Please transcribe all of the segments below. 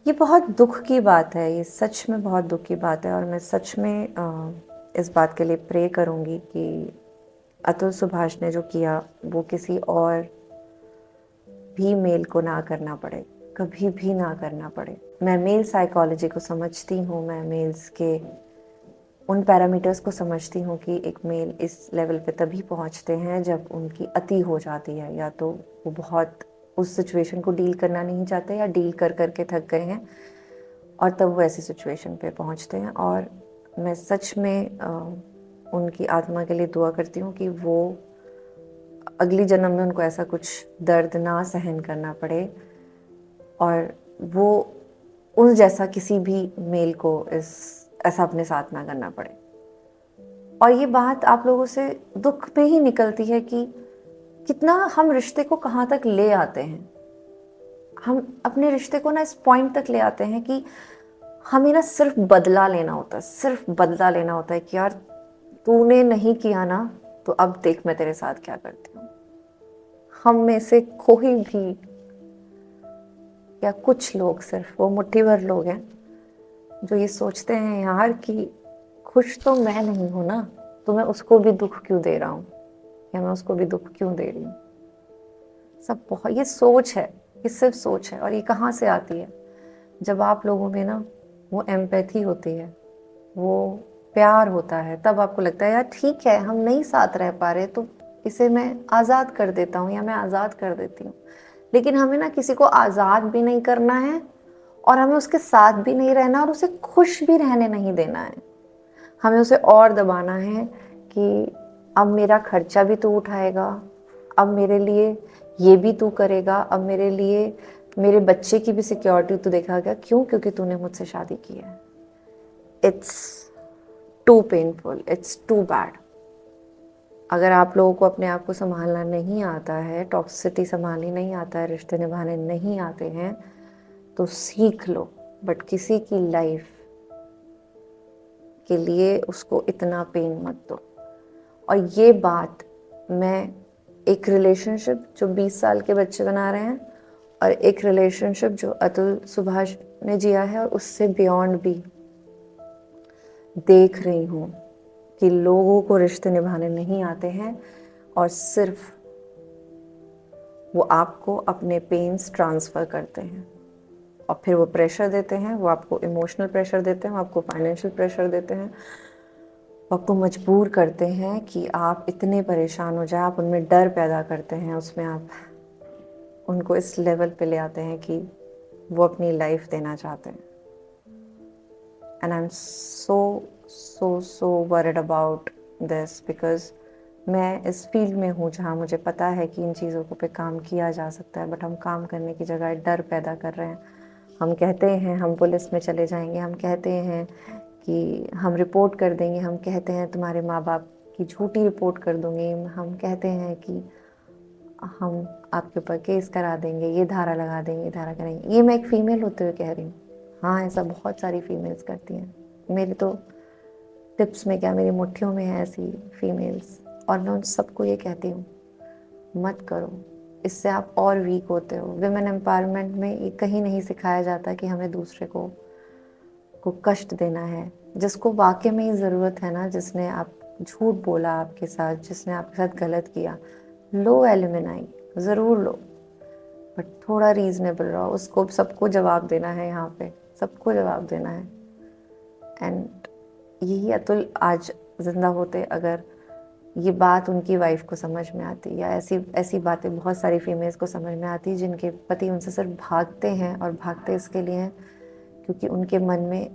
ये बहुत दुख की बात है, ये सच में बहुत दुख की बात है और मैं सच में इस बात के लिए प्रे करूँगी कि अतुल सुभाष ने जो किया वो किसी और भी मेल को ना करना पड़े, कभी भी ना करना पड़े। मैं मेल साइकोलॉजी को समझती हूँ, मैं मेल्स के उन पैरामीटर्स को समझती हूँ कि एक मेल इस लेवल पे तभी पहुँचते हैं जब उनकी अति हो जाती है, या तो वो बहुत उस सिचुएशन को डील करना नहीं चाहते या डील कर कर के थक गए हैं और तब वो ऐसी सिचुएशन पे पहुँचते हैं। और मैं सच में उनकी आत्मा के लिए दुआ करती हूँ कि वो अगली जन्म में उनको ऐसा कुछ दर्द ना सहन करना पड़े और वो उस जैसा किसी भी मेल को ऐसा अपने साथ ना करना पड़े। और ये बात आप लोगों से दुख में ही निकलती है कि कितना हम रिश्ते को कहाँ तक ले आते हैं। हम अपने रिश्ते को ना इस पॉइंट तक ले आते हैं कि हमें ना सिर्फ बदला लेना होता है, सिर्फ बदला लेना होता है कि यार तूने नहीं किया ना, तो अब देख मैं तेरे साथ क्या करती हूँ। हम में से कोई भी या कुछ लोग, सिर्फ वो मुट्ठी भर लोग हैं जो ये सोचते हैं यार कि खुश तो मैं नहीं हूं ना, तो मैं उसको भी दुख क्यों दे रहा हूँ या मैं उसको भी दुख क्यों दे रही हूँ। सब बहुत, ये सोच है, ये सिर्फ सोच है। और ये कहाँ से आती है? जब आप लोगों में ना वो एम्पैथी होती है, वो प्यार होता है, तब आपको लगता है यार ठीक है हम नहीं साथ रह पा रहे तो इसे मैं आज़ाद कर देता हूँ या मैं आज़ाद कर देती हूँ। लेकिन हमें ना किसी को आज़ाद भी नहीं करना है और हमें उसके साथ भी नहीं रहना और उसे खुश भी रहने नहीं देना है। हमें उसे और दबाना है कि अब मेरा खर्चा भी तू उठाएगा, अब मेरे लिए ये भी तू करेगा, अब मेरे लिए मेरे बच्चे की भी सिक्योरिटी तू देखेगा। क्यों? क्योंकि तूने मुझसे शादी की है। It's too painful, it's too bad. अगर आप लोगों को अपने आप को संभालना नहीं आता है, टॉक्सिसिटी संभालनी नहीं आता है, रिश्ते निभाने नहीं आते हैं, तो सीख लो। बट किसी की लाइफ के लिए उसको इतना पेन मत दो। और ये बात मैं एक रिलेशनशिप जो 20 साल के बच्चे बना रहे हैं और एक रिलेशनशिप जो अतुल सुभाष ने जिया है और उससे बियॉन्ड भी देख रही हूँ कि लोगों को रिश्ते निभाने नहीं आते हैं और सिर्फ वो आपको अपने पेन्स ट्रांसफ़र करते हैं और फिर वो प्रेशर देते हैं, वो आपको इमोशनल प्रेशर देते हैं, वो आपको फाइनेंशियल प्रेशर देते हैं, आपको मजबूर करते हैं कि आप इतने परेशान हो जाए, आप उनमें डर पैदा करते हैं, उसमें आप उनको इस लेवल पे ले आते हैं कि वो अपनी लाइफ देना चाहते हैं। And I am so worried about this because मैं इस फील्ड में हूँ जहाँ मुझे पता है कि इन चीज़ों को पे काम किया जा सकता है, बट हम काम करने की जगह डर पैदा कर रहे हैं। हम कहते हैं हम पुलिस में चले जाएंगे, हम कहते हैं कि हम रिपोर्ट कर देंगे, हम कहते हैं तुम्हारे माँ बाप की झूठी रिपोर्ट कर दूंगी, हम कहते हैं कि हम आपके ऊपर केस करा देंगे, ये धारा लगा देंगे, ये धारा करेंगे। ये मैं एक फ़ीमेल होते हुए कह रही हूँ। हाँ, ऐसा बहुत सारी फीमेल्स करती हैं। मेरे तो टिप्स में क्या, मेरी मुट्ठियों में है ऐसी फीमेल्स। और मैं उन सबको ये कहती हूँ मत करो, इससे आप और वीक होते हो। विमेन एम्पावरमेंट में ये कहीं नहीं सिखाया जाता कि हमें दूसरे को कष्ट देना है। जिसको वाकई में ही ज़रूरत है ना, जिसने आप झूठ बोला आपके साथ, जिसने आपके साथ गलत किया, लो एलिमिनाई, ज़रूर लो, बट थोड़ा रीज़नेबल रहो। उसको सबको जवाब देना है, यहाँ पे सबको जवाब देना है। एंड यही अतुल आज ज़िंदा होते, अगर ये बात उनकी वाइफ को समझ में आती, या ऐसी ऐसी बातें बहुत सारी फीमेल्स को समझ में आती जिनके पति उनसे सिर्फ भागते हैं, और भागते इसके लिए हैं क्योंकि उनके मन में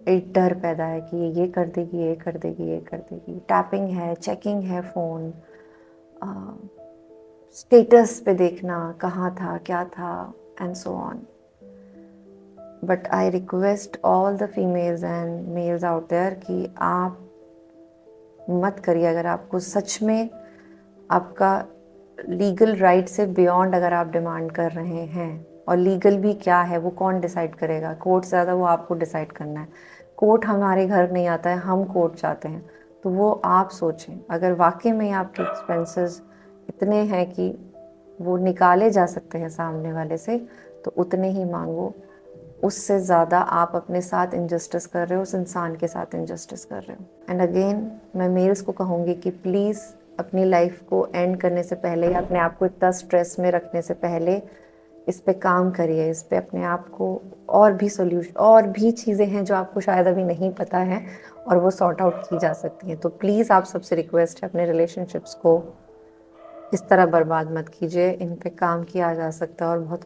एक डर पैदा है कि ये कर देगी, ये कर देगी, ये कर देगी। टैपिंग है, चेकिंग है फ़ोन, स्टेटस पे देखना कहाँ था, क्या था, and so on. But I request all the females and males out there कि आप मत करिए। अगर आपको सच में आपका लीगल राइट से बियॉन्ड अगर आप डिमांड कर रहे हैं, और लीगल भी क्या है वो कौन डिसाइड करेगा? कोर्ट से ज़्यादा वो आपको डिसाइड करना है। कोर्ट हमारे घर नहीं आता है, हम कोर्ट चाहते हैं, तो वो आप सोचें। अगर वाकई में आपके एक्सपेंसेस इतने हैं कि वो निकाले जा सकते हैं सामने वाले से, तो उतने ही मांगो। उससे ज़्यादा आप अपने साथ इनजस्टिस कर रहे हो, उस इंसान के साथ इनजस्टिस कर रहे हो। एंड अगेन मैं मेल्स को कहूँगी कि प्लीज़ अपनी लाइफ को एंड करने से पहले या अपने आप को इतना स्ट्रेस में रखने से पहले इस पे काम करिए, इस पे अपने आप को और भी और भी चीज़ें हैं जो आपको शायद अभी नहीं पता है और वो सॉर्ट आउट की जा सकती हैं। तो प्लीज़ आप सबसे रिक्वेस्ट है, अपने रिलेशनशिप्स को इस तरह बर्बाद मत कीजिए, इन पे काम किया जा सकता है और बहुत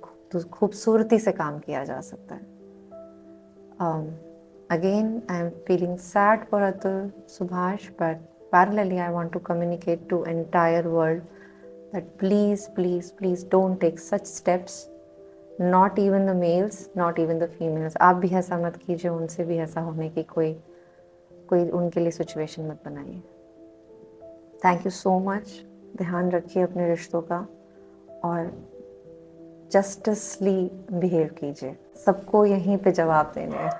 खूबसूरती से काम किया जा सकता है। Again, I am feeling sad for Atul, Subhash, but parallelly I want to communicate to entire world that please, please, please don't take such steps. Not even the males, not even the females. आप भी ऐसा मत कीजिए, उनसे भी ऐसा होने की कोई उनके लिए सिचुएशन मत बनाइए। Thank you so much. ध्यान रखिए अपने रिश्तों का और जस्टिसली बिहेव कीजिए। सबको यहीं पे जवाब देने हैं।